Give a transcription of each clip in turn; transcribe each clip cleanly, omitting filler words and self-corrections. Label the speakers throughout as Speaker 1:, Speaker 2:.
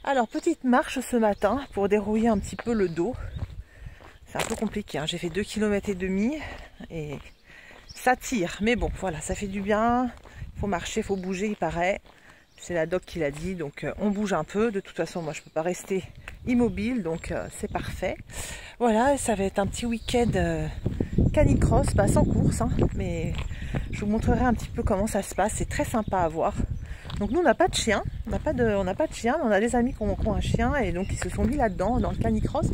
Speaker 1: Alors, petite marche ce matin pour dérouiller un petit peu le dos. C'est un peu compliqué, hein. J'ai fait 2,5 km et ça tire. Mais bon, voilà, ça fait du bien. Il faut marcher, il faut bouger, il paraît. C'est la doc qui l'a dit, donc on bouge un peu. De toute façon, moi, je ne peux pas rester immobile, donc c'est parfait. Voilà, ça va être un petit week-end canicross, pas sans course, hein, mais je vous montrerai un petit peu comment ça se passe. C'est très sympa à voir. Donc nous, on n'a pas de chien, on n'a pas de chien, mais on a des amis qui ont un chien et donc ils se sont mis là-dedans, dans le canicross.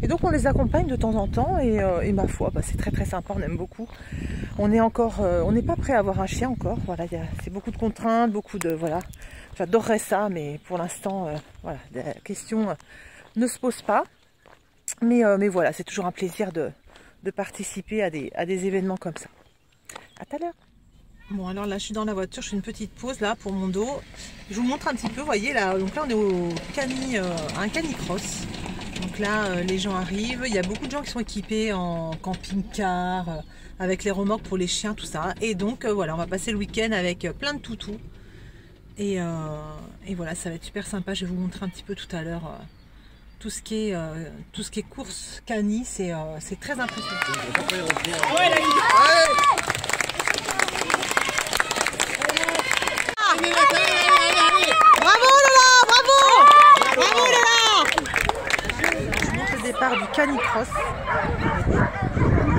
Speaker 1: Et donc on les accompagne de temps en temps et ma foi, bah, c'est très très sympa, on aime beaucoup. On n'est pas prêt à avoir un chien encore. Voilà, c'est beaucoup de contraintes, beaucoup de voilà. J'adorerais ça, mais pour l'instant, voilà, la question ne se pose pas. Mais voilà, c'est toujours un plaisir de participer à des événements comme ça. À tout à l'heure. Bon, alors là, je suis dans la voiture, je fais une petite pause là pour mon dos. Je vous montre un petit peu, vous voyez là. Donc là, on est à un canicross. Donc là, les gens arrivent. Il y a beaucoup de gens qui sont équipés en camping-car, avec les remorques pour les chiens, tout ça. Et donc voilà, on va passer le week-end avec plein de toutous. Et voilà, ça va être super sympa. Je vais vous montrer un petit peu tout à l'heure tout ce qui est course cani. C'est très impressionnant. Bravo Lola, bravo! Bravo Lola! Je vous montre le départ du canicross.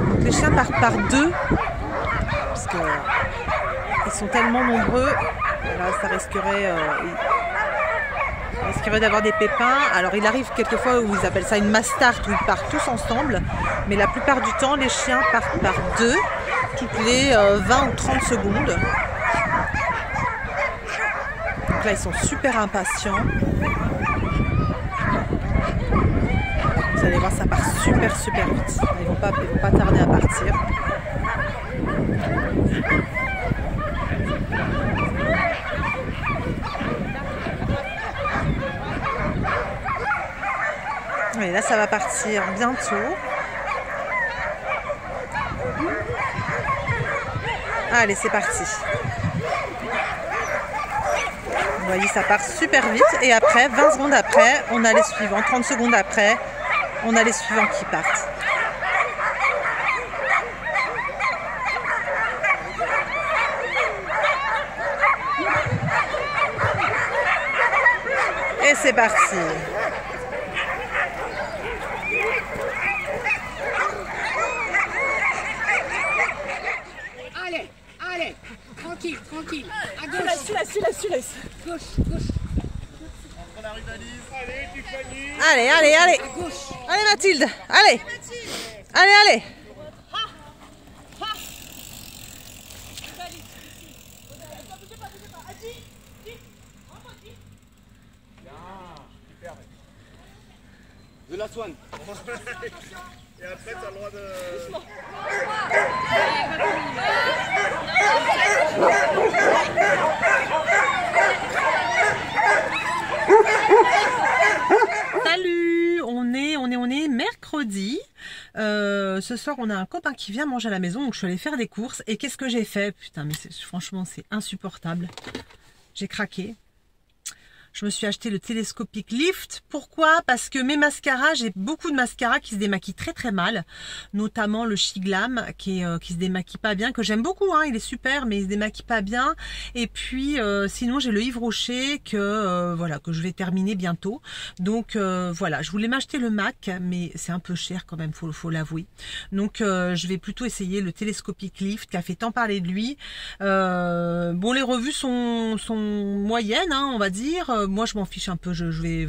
Speaker 1: Donc les chiens partent par deux parce que ils sont tellement nombreux. Là, ça risquerait d'avoir des pépins. Alors il arrive quelquefois où ils appellent ça une mass start, où ils partent tous ensemble, mais la plupart du temps les chiens partent par deux toutes les 20 ou 30 secondes. Donc là ils sont super impatients. Vous allez voir, ça part super vite. Ils vont pas tarder à partir. Et là, ça va partir bientôt. Allez, c'est parti. Vous voyez, ça part super vite. Et après, 20 secondes après, on a les suivants. 30 secondes après, on a les suivants qui partent. Et c'est parti.
Speaker 2: Allez, tranquille. À gauche. Celui-là. Gauche.
Speaker 3: On arrive à Lise. Allez, Tiffany.
Speaker 1: Allez.
Speaker 2: À gauche.
Speaker 1: Allez Mathilde, allez.
Speaker 3: De la Swan. Et après, t'as le droit de...
Speaker 1: Salut, on est mercredi. Ce soir, on a un copain qui vient manger à la maison, donc je suis allée faire des courses. Et qu'est-ce que j'ai fait? Putain, mais franchement, c'est insupportable. J'ai craqué. Je me suis acheté le télescopique Lift. Pourquoi? Parce que mes mascaras, j'ai beaucoup de mascaras qui se démaquillent très mal. Notamment le Shiglam qui se démaquille pas bien, que j'aime beaucoup, hein, il est super, mais il se démaquille pas bien. Et puis sinon j'ai le Yves Rocher que je vais terminer bientôt. Donc voilà, je voulais m'acheter le MAC, mais c'est un peu cher quand même, faut l'avouer. Donc je vais plutôt essayer le télescopique Lift qui a fait tant parler de lui. Bon, les revues sont moyennes, hein, on va dire. Moi je m'en fiche un peu, je vais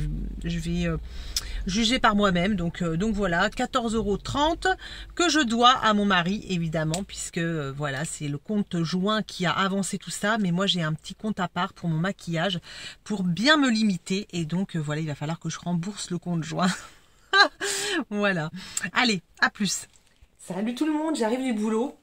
Speaker 1: juger par moi-même, donc voilà, 14,30 € que je dois à mon mari évidemment, puisque voilà, c'est le compte joint qui a avancé tout ça, mais moi j'ai un petit compte à part pour mon maquillage pour bien me limiter, et donc voilà, il va falloir que je rembourse le compte joint. Voilà, allez, à plus. Salut tout le monde, j'arrive du boulot.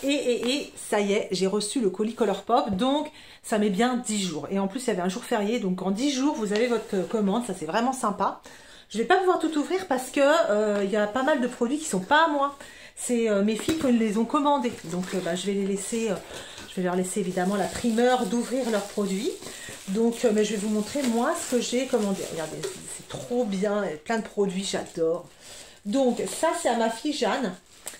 Speaker 1: Et ça y est, j'ai reçu le colis Colourpop, donc ça met bien 10 jours. Et en plus, il y avait un jour férié, donc en 10 jours, vous avez votre commande, ça c'est vraiment sympa. Je vais pas pouvoir tout ouvrir parce que il y a pas mal de produits qui sont pas à moi. C'est mes filles qui les ont commandés, donc je vais leur laisser évidemment la primeur d'ouvrir leurs produits. Donc, mais je vais vous montrer moi ce que j'ai commandé. Regardez, c'est trop bien, plein de produits, j'adore. Donc, ça c'est à ma fille Jeanne.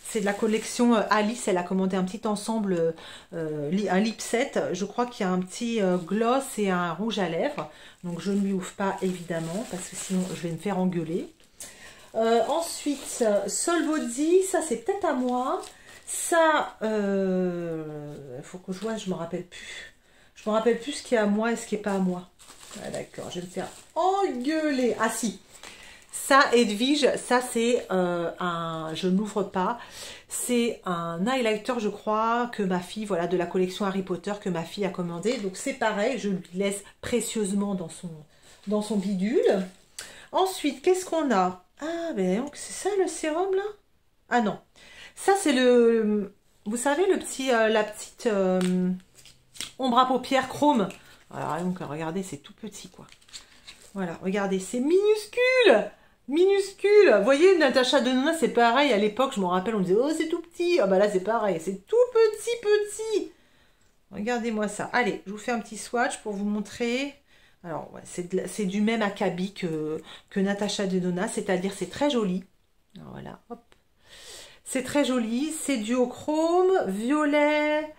Speaker 1: C'est de la collection Alice, elle a commandé un petit ensemble, un lip set. Je crois qu'il y a un petit gloss et un rouge à lèvres. Donc je ne lui ouvre pas évidemment, parce que sinon je vais me faire engueuler. Ensuite, Sol Body, ça c'est peut-être à moi. Ça, il faut que je vois, je me rappelle plus. Je me rappelle plus ce qui est à moi et ce qui n'est pas à moi. Ah, d'accord, je vais me faire engueuler. Ah si, ça Edwige, ça c'est je n'ouvre pas. C'est un highlighter, je crois, que ma fille, voilà, de la collection Harry Potter que ma fille a commandé. Donc c'est pareil, je lui laisse précieusement dans son bidule. Ensuite, qu'est-ce qu'on a? Ah, ben donc c'est ça le sérum là? Ah non, ça c'est le, vous savez, le petit, la petite ombre à paupières chrome. Alors donc regardez, c'est tout petit quoi. Voilà, regardez, c'est minuscule. Minuscule. Vous voyez, Natacha Denona, c'est pareil. À l'époque, je me rappelle, on disait, oh, c'est tout petit. Ah bah là, c'est pareil. C'est tout petit. Regardez-moi ça. Allez, je vous fais un petit swatch pour vous montrer. Alors, ouais, c'est du même acabit que Natacha Denona, c'est-à-dire c'est très joli. Alors, voilà, hop. C'est très joli. C'est duochrome, violet,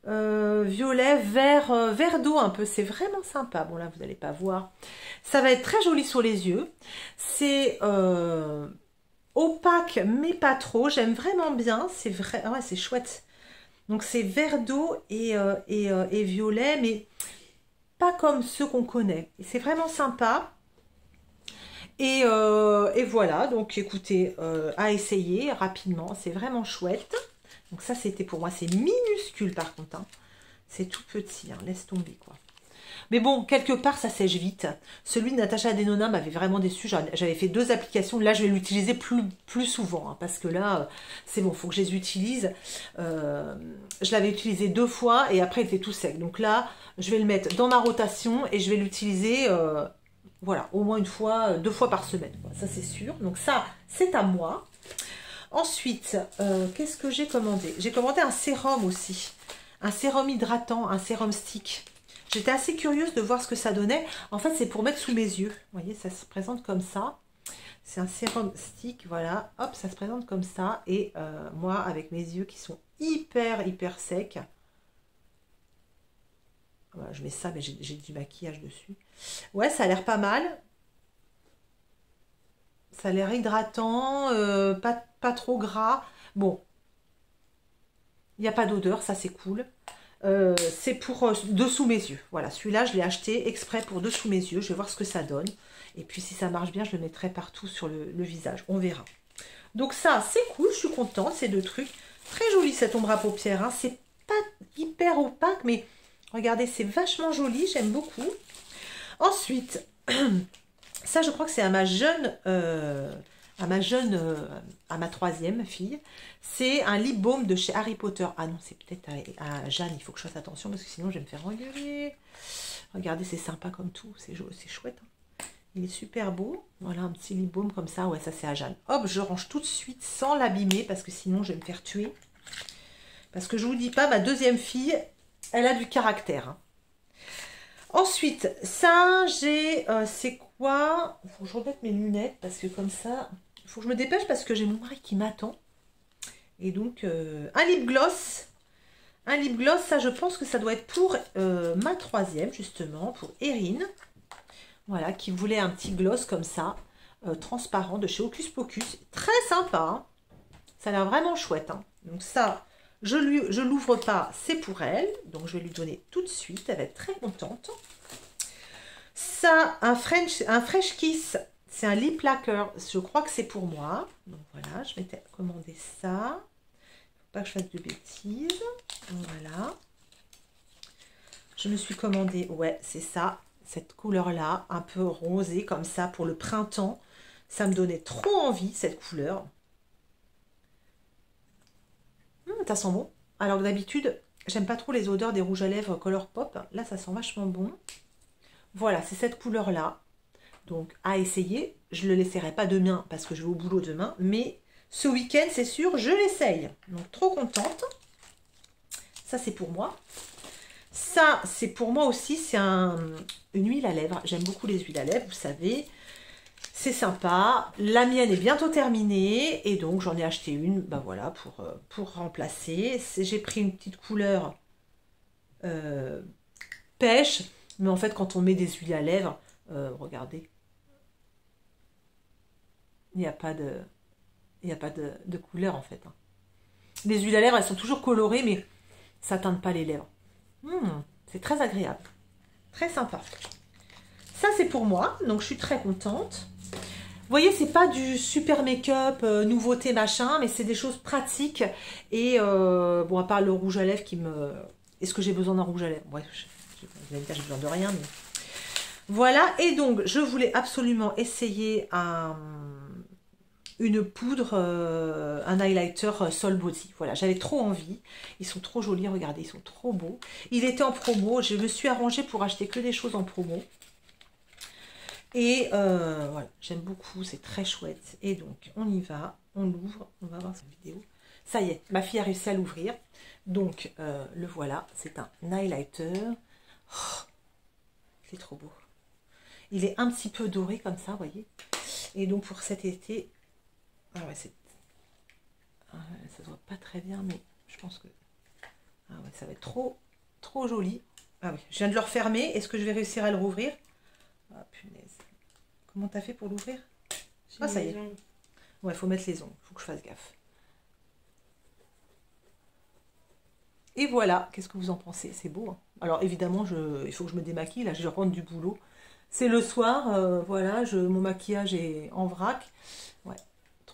Speaker 1: vert d'eau un peu. C'est vraiment sympa. Bon, là, vous n'allez pas voir. Ça va être très joli sur les yeux. C'est opaque, mais pas trop. J'aime vraiment bien. C'est vrai. Ah ouais, c'est chouette. Donc, c'est vert d'eau et violet, mais pas comme ceux qu'on connaît. C'est vraiment sympa. Et voilà. Donc, écoutez, à essayer rapidement. C'est vraiment chouette. Donc, ça, c'était pour moi. C'est minuscule, par contre. Hein. C'est tout petit. Hein. Laisse tomber, quoi. Mais bon, quelque part, ça sèche vite. Celui de Natacha Denona m'avait vraiment déçu. J'avais fait 2 applications. Là, je vais l'utiliser plus souvent. Hein, parce que là, c'est bon, il faut que je les utilise. Je l'avais utilisé 2 fois et après, il était tout sec. Donc là, je vais le mettre dans ma rotation et je vais l'utiliser, voilà, au moins 2 fois par semaine. Quoi. Ça, c'est sûr. Donc ça, c'est à moi. Ensuite, qu'est-ce que j'ai commandé? J'ai commandé un sérum aussi. Un sérum hydratant, un sérum stick. J'étais assez curieuse de voir ce que ça donnait. En fait, c'est pour mettre sous mes yeux. Vous voyez, ça se présente comme ça. C'est un sérum stick, voilà. Hop, ça se présente comme ça. Et moi, avec mes yeux qui sont hyper secs. Voilà, je mets ça, mais j'ai du maquillage dessus. Ouais, ça a l'air pas mal. Ça a l'air hydratant, pas trop gras. Bon, il n'y a pas d'odeur, ça c'est cool. C'est pour dessous mes yeux. Voilà, celui-là, je l'ai acheté exprès pour dessous mes yeux. Je vais voir ce que ça donne. Et puis, si ça marche bien, je le mettrai partout sur le visage. On verra. Donc ça, c'est cool. Je suis contente. Ces 2 trucs. Très joli, cette ombre à paupières. Hein. C'est pas hyper opaque, mais regardez, c'est vachement joli. J'aime beaucoup. Ensuite, ça, je crois que c'est à ma jeune... à ma 3e fille, c'est un lip balm de chez Harry Potter. Ah non, c'est peut-être à Jeanne, il faut que je fasse attention parce que sinon je vais me faire engueuler. Regardez, c'est sympa comme tout, c'est chouette. Hein. Il est super beau. Voilà, un petit lip balm comme ça. Ouais, ça c'est à Jeanne. Hop, je range tout de suite sans l'abîmer parce que sinon je vais me faire tuer. Parce que je vous dis pas, ma 2e fille, elle a du caractère. Hein. Ensuite, ça, j'ai... c'est quoi? Il faut que je remette mes lunettes parce que comme ça... Il faut que je me dépêche parce que j'ai mon mari qui m'attend. Et donc, un lip gloss. Un lip gloss, ça, je pense que ça doit être pour ma 3e, justement, pour Erin. Voilà, qui voulait un petit gloss comme ça, transparent, de chez Hocus Pocus. Très sympa. Hein. Ça a l'air vraiment chouette. Hein. Donc ça, je l'ouvre pas, c'est pour elle. Donc, je vais lui donner tout de suite. Elle va être très contente. Ça, un Fresh Kiss. C'est un lip lacquer, je crois que c'est pour moi. Donc voilà, je m'étais commandé ça. Faut pas que je fasse de bêtises. Voilà. Je me suis commandé, ouais, c'est ça, cette couleur-là, un peu rosée comme ça pour le printemps. Ça me donnait trop envie, cette couleur. Ça sent bon. Alors que d'habitude, j'aime pas trop les odeurs des rouges à lèvres Color Pop. Là, ça sent vachement bon. Voilà, c'est cette couleur-là. Donc, à essayer. Je ne le laisserai pas demain parce que je vais au boulot demain. Mais ce week-end, c'est sûr, je l'essaye. Donc, trop contente. Ça, c'est pour moi. Ça, c'est pour moi aussi, c'est une huile à lèvres. J'aime beaucoup les huiles à lèvres, vous savez. C'est sympa. La mienne est bientôt terminée. Et donc, j'en ai acheté une, ben voilà, pour remplacer. J'ai pris une petite couleur pêche. Mais en fait, quand on met des huiles à lèvres, regardez. Il n'y a pas de couleur, en fait. Les huiles à lèvres, elles sont toujours colorées, mais ça ne teinte pas les lèvres. C'est très agréable. Très sympa. Ça, c'est pour moi. Donc, je suis très contente. Vous voyez, c'est pas du super make-up, nouveauté, machin, mais c'est des choses pratiques. Et, bon, à part le rouge à lèvres qui me... Est-ce que j'ai besoin d'un rouge à lèvres? Ouais, vous allez me dire, j'ai besoin de rien, mais... Voilà. Et donc, je voulais absolument essayer une poudre, un highlighter Sol Body. Voilà, j'avais trop envie. Ils sont trop jolis, regardez, ils sont trop beaux. Il était en promo, je me suis arrangée pour acheter que des choses en promo. Et voilà, j'aime beaucoup, c'est très chouette. Et donc, on y va, on l'ouvre, on va voir cette vidéo. Ça y est, ma fille a réussi à l'ouvrir. Donc, le voilà, c'est un highlighter. Oh, c'est trop beau. Il est un petit peu doré comme ça, vous voyez. Et donc, pour cet été... Ah ouais, ça se voit pas très bien, mais je pense que ah ouais, ça va être trop joli. Ah oui, je viens de le refermer. Est-ce que je vais réussir à le rouvrir? Ah punaise. Comment t'as fait pour l'ouvrir? Ah ça y est. Ouais, il faut mettre les ongles. Il faut que je fasse gaffe. Et voilà. Qu'est-ce que vous en pensez? C'est beau. Hein. Alors évidemment, il faut que je me démaquille. Là, je rentre du boulot. C'est le soir. Voilà, mon maquillage est en vrac. Ouais.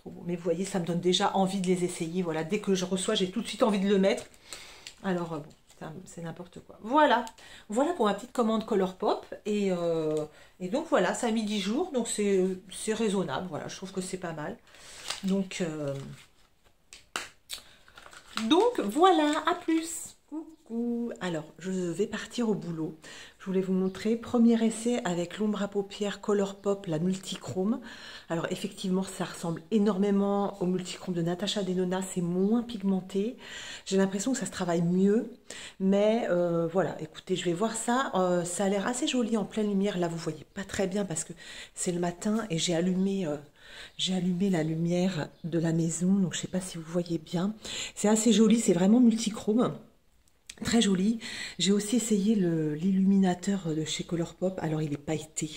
Speaker 1: Beau. Mais vous voyez, ça me donne déjà envie de les essayer. Voilà, dès que je reçois, j'ai tout de suite envie de le mettre. Alors, bon, c'est n'importe quoi. Voilà. Voilà pour ma petite commande Colourpop. Et donc, voilà, ça a mis 10 jours. Donc, c'est raisonnable. Voilà, je trouve que c'est pas mal. Donc, voilà, à plus. Coucou. Alors, je vais partir au boulot. Je voulais vous montrer, premier essai avec l'ombre à paupières Colourpop, la multichrome. Alors, effectivement, ça ressemble énormément au multichrome de Natasha Denona. C'est moins pigmenté. J'ai l'impression que ça se travaille mieux. Mais voilà, écoutez, je vais voir ça. Ça a l'air assez joli en pleine lumière. Là, vous voyez pas très bien parce que c'est le matin et j'ai allumé la lumière de la maison. Donc, je sais pas si vous voyez bien. C'est assez joli. C'est vraiment multichrome. Très joli. J'ai aussi essayé l'illuminateur de chez Colourpop. Alors, il est pailleté.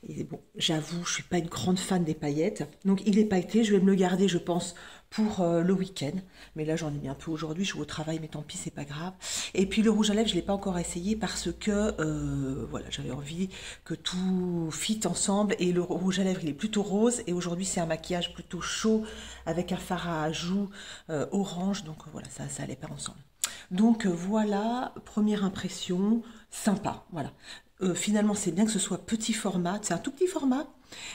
Speaker 1: Et bon, j'avoue, je suis pas une grande fan des paillettes. Donc, il est pailleté. Je vais me le garder, je pense, pour le week-end. Mais là, j'en ai mis un peu aujourd'hui. Je suis au travail, mais tant pis, c'est pas grave. Et puis, le rouge à lèvres, je l'ai pas encore essayé parce que, voilà, j'avais envie que tout fit ensemble. Et le rouge à lèvres, il est plutôt rose. Et aujourd'hui, c'est un maquillage plutôt chaud avec un fard à joues orange. Donc, voilà, ça allait pas ensemble. Donc voilà, première impression, sympa, voilà. Finalement, c'est bien que ce soit petit format, c'est un tout petit format,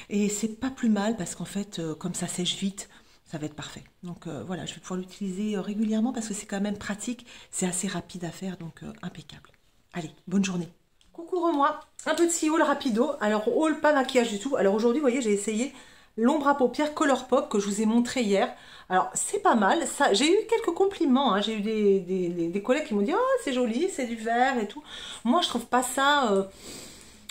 Speaker 1: et c'est pas plus mal parce qu'en fait, comme ça sèche vite, ça va être parfait. Donc voilà, je vais pouvoir l'utiliser régulièrement parce que c'est quand même pratique, c'est assez rapide à faire, donc impeccable. Allez, bonne journée. Coucou moi, un petit haul rapido. Alors haul, pas maquillage du tout. Alors aujourd'hui, vous voyez, j'ai essayé l'ombre à paupières Colourpop que je vous ai montré hier. Alors, c'est pas mal. J'ai eu quelques compliments. Hein. J'ai eu des collègues qui m'ont dit « Oh, c'est joli, c'est du vert et tout. » Moi, je trouve pas ça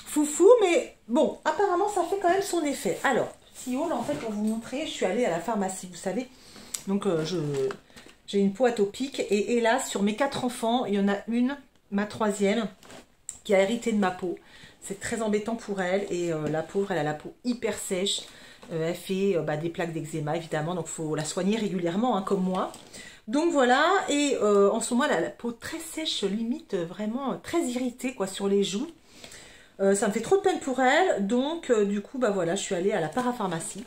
Speaker 1: foufou, mais bon, apparemment, ça fait quand même son effet. Alors, petit haul, en fait, pour vous montrer, je suis allée à la pharmacie, vous savez. Donc, j'ai une peau atopique. Et hélas, sur mes 4 enfants, il y en a une, ma 3e, qui a hérité de ma peau. C'est très embêtant pour elle. Et la pauvre, elle a la peau hyper sèche. Elle fait des plaques d'eczéma évidemment, donc il faut la soigner régulièrement, hein, comme moi. Donc voilà, et en ce moment elle a la peau très sèche, limite vraiment très irritée quoi, sur les joues. Ça me fait trop de peine pour elle, donc du coup voilà, je suis allée à la parapharmacie.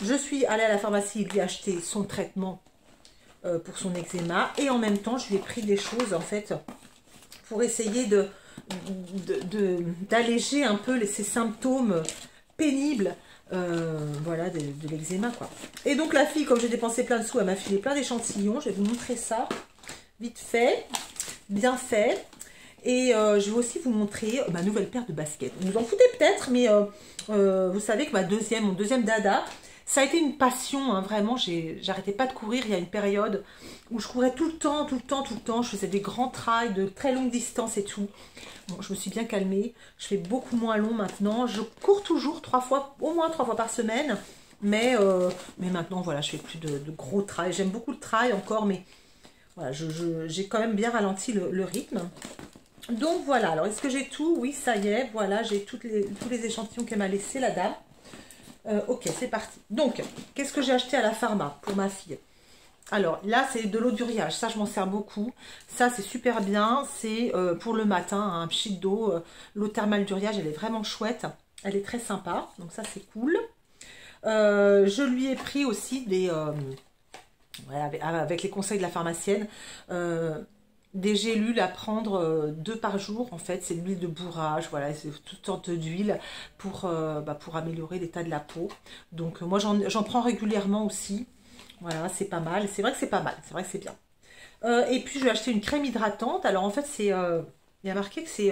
Speaker 1: Je suis allée à la pharmacie lui acheter son traitement pour son eczéma, et en même temps je lui ai pris des choses en fait pour essayer d'alléger un peu ces symptômes pénibles. Voilà, de l'eczéma quoi. Et donc la fille, comme j'ai dépensé plein de sous, elle m'a filé plein d'échantillons. Je vais vous montrer ça vite fait, bien fait. Et je vais aussi vous montrer ma nouvelle paire de baskets. Vous vous en foutez peut-être, mais vous savez que mon deuxième dada, Ça a été une passion, hein, vraiment. J'arrêtais pas de courir. Il y a une période où je courais tout le temps, tout le temps, tout le temps. Je faisais des grands trails de très longue distance et tout. Bon, je me suis bien calmée. Je fais beaucoup moins long maintenant. Je cours toujours au moins 3 fois par semaine. Mais maintenant, voilà, je fais plus de gros trails. J'aime beaucoup le trail encore, mais voilà, j'ai quand même bien ralenti le rythme. Donc voilà, alors est-ce que j'ai tout? Oui, ça y est, voilà, j'ai tous les échantillons qu'elle m'a laissé, la dame. Ok, c'est parti. Donc, qu'est-ce que j'ai acheté à la pharma pour ma fille? Alors là, c'est de l'eau d'uriage, ça je m'en sers beaucoup. Ça c'est super bien, c'est pour le matin, hein, un pchit d'eau. L'eau thermale d'uriage, elle est vraiment chouette, elle est très sympa, donc ça c'est cool. Je lui ai pris aussi des... avec les conseils de la pharmacienne, des gélules à prendre 2 par jour. En fait, c'est de l'huile de bourrage, voilà, c'est toutes sortes d'huiles pour améliorer l'état de la peau. Donc moi j'en prends régulièrement aussi. Voilà, c'est pas mal. C'est vrai que c'est pas mal, c'est vrai que c'est bien. Et puis je vais acheter une crème hydratante. Alors en fait, il y a marqué que c'est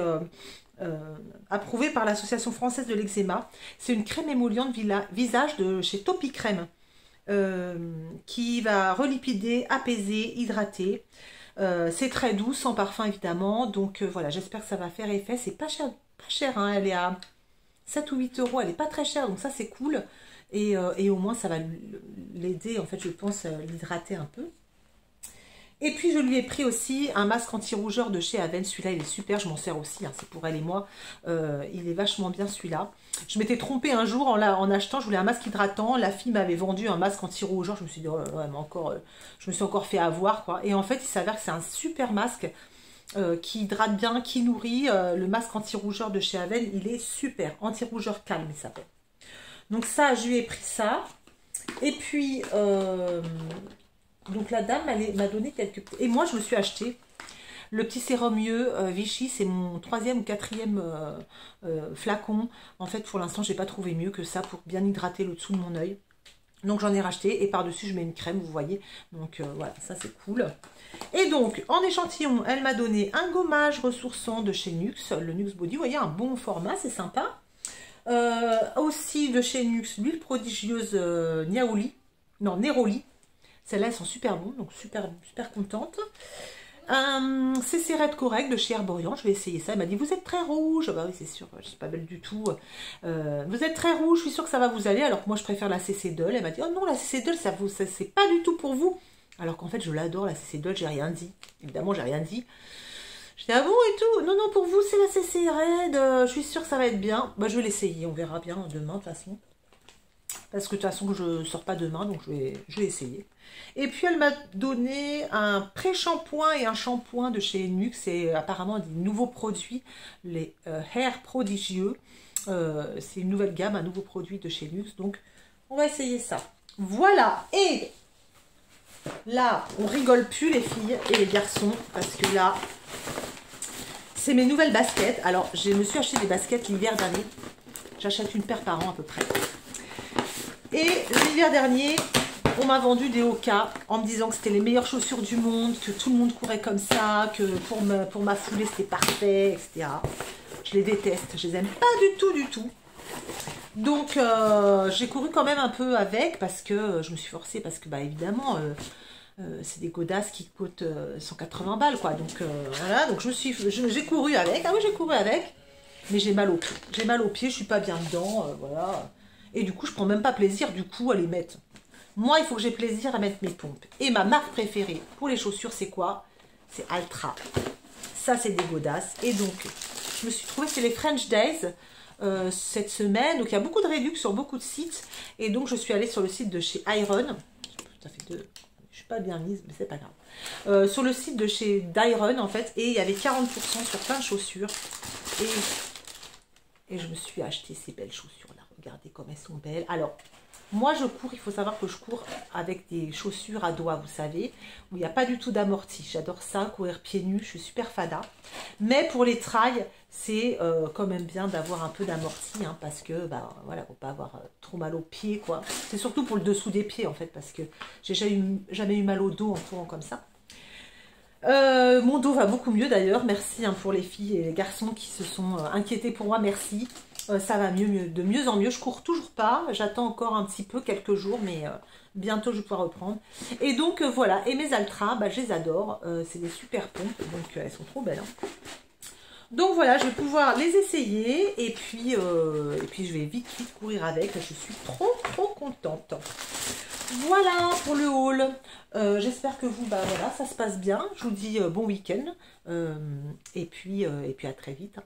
Speaker 1: approuvé par l'Association française de l'eczéma. C'est une crème émolliente visage de chez Topi Crème. Qui va relipider, apaiser, hydrater. C'est très doux, sans parfum évidemment. Donc voilà, j'espère que ça va faire effet. C'est pas cher, hein, elle est à 7 ou 8 euros. Elle est pas très chère, donc ça c'est cool. Et au moins ça va l'aider, en fait, je pense, l'hydrater un peu. Et puis je lui ai pris aussi un masque anti-rougeur de chez Aven. Celui-là il est super, je m'en sers aussi, hein, c'est pour elle et moi. Il est vachement bien celui-là. Je m'étais trompée un jour en achetant, je voulais un masque hydratant. La fille m'avait vendu un masque anti-rougeur. Je me suis dit, oh, ouais, mais encore, je me suis encore fait avoir, quoi. Et en fait il s'avère que c'est un super masque qui hydrate bien, qui nourrit. Le masque anti-rougeur de chez Aven, il est super. Anti-rougeur calme il s'appelle. Donc ça, je lui ai pris ça. Et puis... donc la dame m'a donné quelques... Et moi je me suis acheté le petit sérum mieux Vichy, c'est mon 3e ou 4e flacon. En fait pour l'instant j'ai pas trouvé mieux que ça pour bien hydrater le dessous de mon œil. Donc j'en ai racheté et par-dessus je mets une crème, vous voyez. Donc voilà, ça c'est cool. Et donc en échantillon, elle m'a donné un gommage ressourçant de chez Nux, le Nux Body. Vous voyez, un bon format, c'est sympa. Aussi de chez Nux, l'huile prodigieuse Neroli. Celles-là, elles sont super bonnes, donc super contente. C'est Cérette Correct de chez Herborian. Je vais essayer ça. Elle m'a dit, vous êtes très rouge. Bah oui, c'est sûr, je suis pas belle du tout. Vous êtes très rouge, je suis sûre que ça va vous aller. Alors que moi, je préfère la CC Doll. Elle m'a dit, oh non, la CC Doll, c'est pas du tout pour vous. Alors qu'en fait, je l'adore, la CC Doll, j'ai rien dit. Évidemment, j'ai rien dit. Je dis, ah bon et tout? Non, non, pour vous, c'est la CC Red. Je suis sûre que ça va être bien. Bah, je vais l'essayer. On verra bien demain, de toute façon. Parce que de toute façon, je ne sors pas demain, donc je vais essayer. Et puis, elle m'a donné un pré-shampoing et un shampoing de chez Nux. C'est apparemment des nouveaux produits, les Hair Prodigieux. C'est une nouvelle gamme, un nouveau produit de chez Nux. Donc, on va essayer ça. Voilà. Et là, on rigole plus, les filles et les garçons, parce que là, c'est mes nouvelles baskets. Alors, je me suis acheté des baskets l'hiver dernier. J'achète une paire par an à peu près. Et l'hiver dernier, on m'a vendu des Hoka en me disant que c'était les meilleures chaussures du monde, que tout le monde courait comme ça, que pour ma foulée c'était parfait, etc. Je les déteste, je les aime pas du tout. Donc j'ai couru quand même un peu avec parce que je me suis forcée parce que bah évidemment c'est des godasses qui coûtent 180 balles quoi. Donc voilà, donc j'ai couru avec. Ah oui, j'ai couru avec, mais j'ai mal aux pieds. J'ai mal aux pieds, je suis pas bien dedans, voilà. Et du coup, je prends même pas plaisir du coup à les mettre. Moi, il faut que j'ai plaisir à mettre mes pompes. Et ma marque préférée pour les chaussures, c'est quoi? C'est Altra. Ça, c'est des godasses. Et donc, je me suis trouvée, c'est les French Days cette semaine. Donc, il y a beaucoup de réducs sur beaucoup de sites. Et donc, je suis allée sur le site de chez Iron. Ça fait deux. Je suis pas bien mise, mais c'est pas grave. Sur le site de chez d'Iron, en fait. Et il y avait 40% sur plein de chaussures. Et je me suis acheté ces belles chaussures-là. Regardez comme elles sont belles. Alors, moi je cours, il faut savoir que je cours avec des chaussures à doigts, vous savez, où il n'y a pas du tout d'amorti. J'adore ça, courir pieds nus, je suis super fada. Mais pour les trails, c'est quand même bien d'avoir un peu d'amorti, hein, parce que, bah voilà, faut pas avoir trop mal aux pieds, quoi. C'est surtout pour le dessous des pieds, en fait, parce que j'ai jamais eu mal au dos en courant comme ça. Mon dos va beaucoup mieux d'ailleurs, merci hein, pour les filles et les garçons qui se sont inquiétés pour moi, merci. Ça va de mieux en mieux. Je cours toujours pas. J'attends encore un petit peu, quelques jours, mais bientôt je vais pouvoir reprendre. Et donc voilà. Et mes Altra, bah, je les adore. C'est des super pompes, donc elles sont trop belles. Hein. Donc voilà, je vais pouvoir les essayer. Et puis je vais vite courir avec. Je suis trop contente. Voilà pour le haul. J'espère que vous, bah voilà, ça se passe bien. Je vous dis bon week-end. Et puis à très vite. Hein.